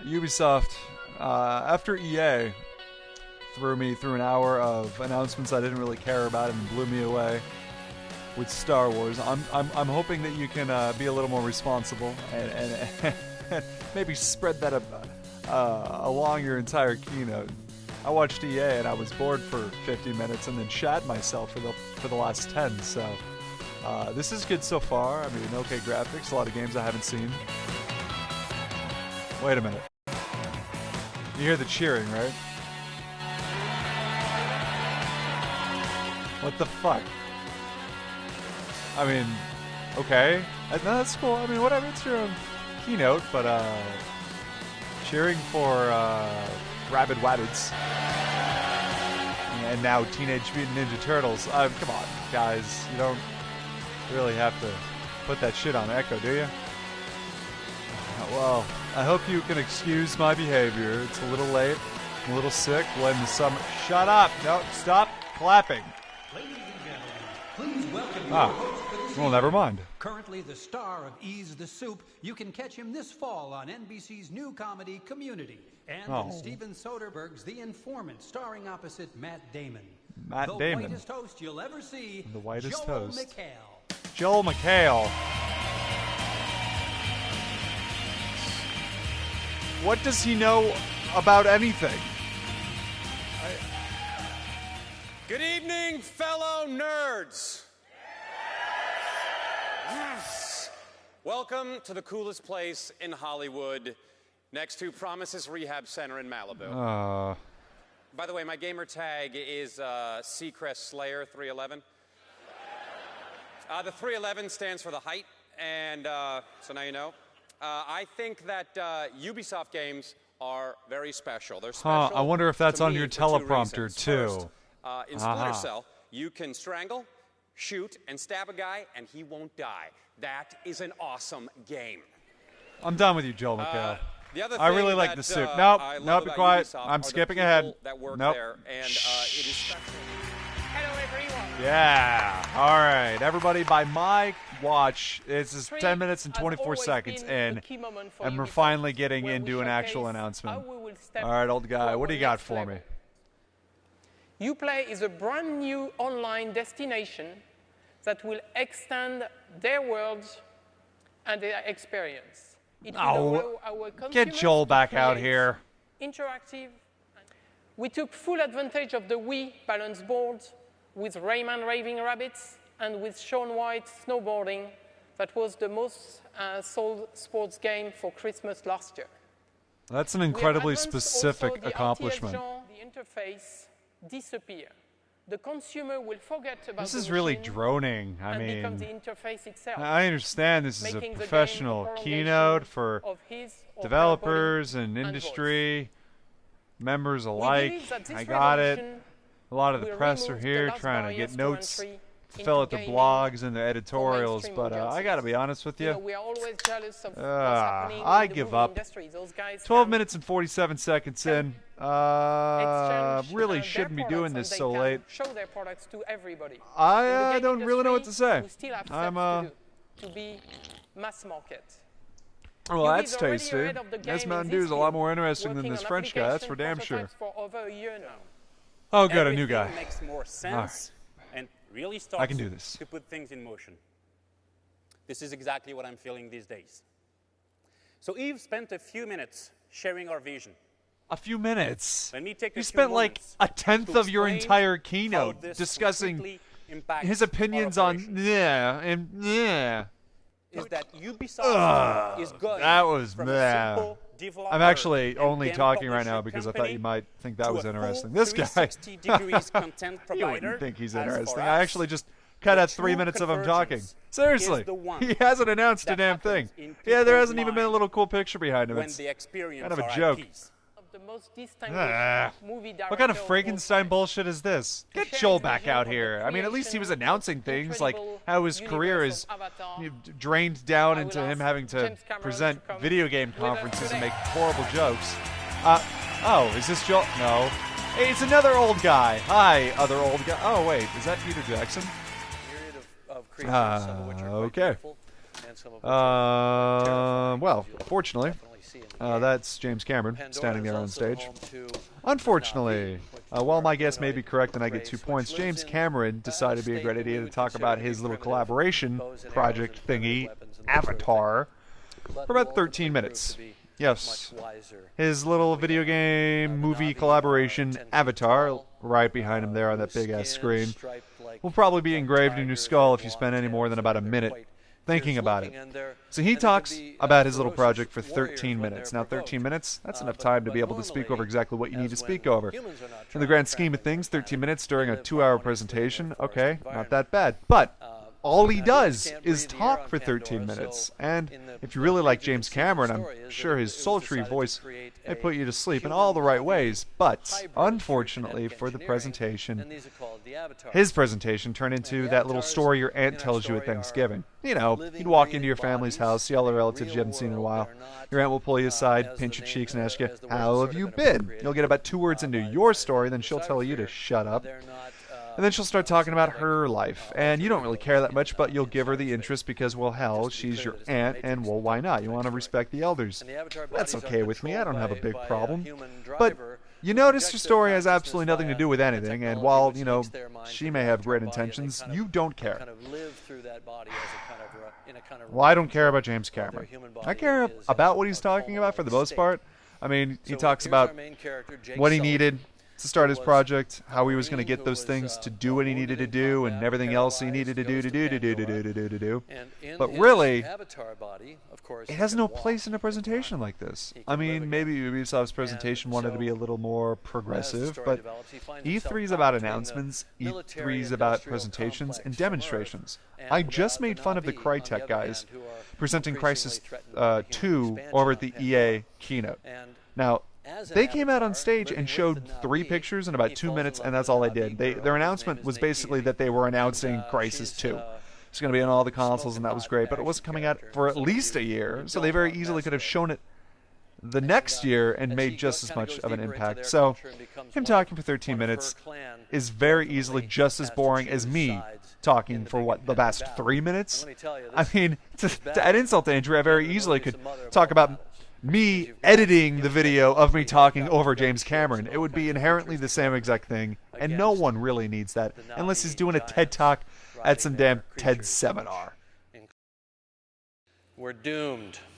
Ubisoft, after EA threw me through an hour of announcements I didn't really care about and blew me away with Star Wars, I'm hoping that you can be a little more responsible and maybe spread that along your entire keynote. I watched EA and I was bored for 50 minutes and then shat myself for the last 10. So this is good so far. I mean, okay graphics, a lot of games I haven't seen. Wait a minute. You hear the cheering, right? What the fuck? I mean, okay. No, that's cool. I mean, whatever. It's your own keynote, but cheering for Rabid Wabbits. And now Teenage Mutant Ninja Turtles. Come on, guys. You don't really have to put that shit on Echo, do you? Well, I hope you can excuse my behavior. It's a little late. I'm a little sick. When the summer... Shut up! No, stop clapping. Ladies and gentlemen, please welcome your host for this well, never mind. Currently the star of Ease the Soup, you can catch him this fall on NBC's new comedy Community and in Steven Soderbergh's The Informant, starring opposite Matt Damon. Matt Damon. The whitest host you'll ever see, the whitest Joel host. McHale. Joel McHale. What does he know about anything? Good evening, fellow nerds. Yes. Welcome to the coolest place in Hollywood, next to Promises Rehab Center in Malibu. By the way, my gamer tag is Seacrest Slayer 311. The 311 stands for the height, and so now you know. I think that Ubisoft games are very special. They're special. I wonder if that's to on me your for two teleprompter, reasons. too. First, in Splinter Cell, you can strangle, shoot, and stab a guy, and he won't die. That is an awesome game. I'm done with you, Joel McHale. The other I really thing like that, the suit. I Nope, love be about quiet. Ubisoft I'm are the skipping people ahead. that work Nope. there, and it is special. Hello, everyone. Yeah. All right, everybody. By my watch, it's 10 minutes and 24 seconds in, and we're finally getting into an actual announcement. All right, old guy, what do you got for me? Uplay is a brand new online destination that will extend their worlds and their experience. It will allow our Get consumers Joel to back out create here. Interactive. We took full advantage of the Wii balance board with Rayman Raving Rabbits and with Shaun White snowboarding. That was the most sold sports game for Christmas last year. That's an incredibly specific accomplishment. The interface disappear. The consumer will forget about This the is really machine droning. I and mean, become the interface itself. I understand this is a making the game professional a prolongation keynote for of his or her developers body and and industry members We alike. believe that this I got it. revolution A lot of the will press are remove the here last trying to barriers get to notes, entry fill into out the gaming blogs and the editorials, mainstream but I audiences. got to be honest with You know, you. we are always jealous of what's happening I in the give movie up. industry. Those guys 12 can minutes and 47 seconds in. exchange, Really their shouldn't be products doing and this they so can late. Show their products to everybody. I In the game don't really know what to industry, say. We still have I'm, steps to do, to be mass market. Well, Ubi that's is already tasty. ahead of the This game Mountain in Dew this is a lot field, more interesting than working this on French guy, that's for application damn sure. prototypes for over a year now. Oh, good, a new guy. Everything makes more sense and really starts I can do this. to put things in motion. This is exactly what I'm feeling these days. So Yves spent a few minutes sharing our vision. A few minutes. Let me take a You few spent like moments a tenth to of your explain entire how keynote this discussing completely impacts his our opinions on operations. Is that Ubisoft is going That was from meh. a simple developer I'm actually and only game talking right now publisher because I thought company you might think that to was a full interesting. This guy, 360 degrees content you provider. wouldn't think he's As for interesting. us, I actually just cut the out 3 true minutes of him talking. convergence Seriously, is the one he hasn't announced a that damn thing. happens in Yeah, there people's hasn't even been a mind little cool picture behind him. when It's they experience kind of a our joke. IPs. Of the most distinguished movie director What kind of of all Frankenstein time. bullshit is this? Get share Joel his back vision out of the here. I mean, at least he was creation announcing of things like incredible how his career universe is of Avatar. drained down I into will him ask having to James Cameron present to come video game with us conferences and today. make horrible jokes. Oh, is this Joel? No. Hey, it's another old guy. Hi, other old guy. Oh, wait, is that Peter Jackson? Myriad of creatures, some of which are quite Okay. beautiful, and some of which are terrifying, Well, as you'll fortunately, definitely That's James Cameron standing there on stage. Unfortunately, while my guess may be correct and I get 2 points, James Cameron decided it'd be a great idea to talk about his little collaboration project thingy, Avatar, for about 13 minutes. Yes, his little video game movie collaboration, Avatar, right behind him there on that big-ass screen, will probably be engraved in your skull if you spend any more than about a minute thinking about it. So he talks about his little project for 13 minutes. Now, 13 minutes, that's enough time to be able to speak over exactly what you need to speak over. In the grand scheme of things, 13 minutes during a 2-hour presentation, okay, not that bad. But all he does is talk for 13 minutes. And if you really like James Cameron, I'm sure his sultry voice may put you to sleep in all the right ways. But unfortunately for the presentation, his presentation turned into that little story your aunt tells you at Thanksgiving. You know, you'd walk into your family's house, see all the relatives you haven't seen in a while. Your aunt will pull you aside, pinch your cheeks, and ask you, "How have you been?" You'll get about 2 words into your story, then she'll tell you to shut up. And then she'll start talking about her life. And you don't really care that much, but you'll give her the interest because, well, hell, she's your aunt, and, well, why not? You want to respect the elders. That's okay with me. I don't have a big problem. But you notice her story has absolutely nothing to do with anything, and while, you know, she may have great intentions, you don't care. Well, I don't care about James Cameron. I care about what he's talking about for the most part. I mean, he talks about what he needed to start his project, how he was going to get those things to do what he needed to do, and everything else he needed to do. But really, it has no place in a presentation like this. I mean, maybe Ubisoft's presentation wanted to be a little more progressive, but E3 is about announcements, E3 is about presentations and demonstrations. I just made fun of the Crytek guys presenting Crysis 2 over at the EA Keynote. Now, they came out on stage and showed 3 pictures in about 2 minutes, and that's all they did. Their announcement was basically that they were announcing Crysis 2. It's going to be on all the consoles, and that was great, but it wasn't coming out for at least a year, so they very easily could have shown it the next year and made just as much of an impact. So, him talking for 13 minutes is very easily just as boring as me talking for, what, the past 3 minutes? I mean, to add insult to injury, I very easily could talk about me editing the video of me talking over James Cameron. It would be inherently the same exact thing, and no one really needs that unless he's doing a TED Talk at some damn TED seminar. We're doomed.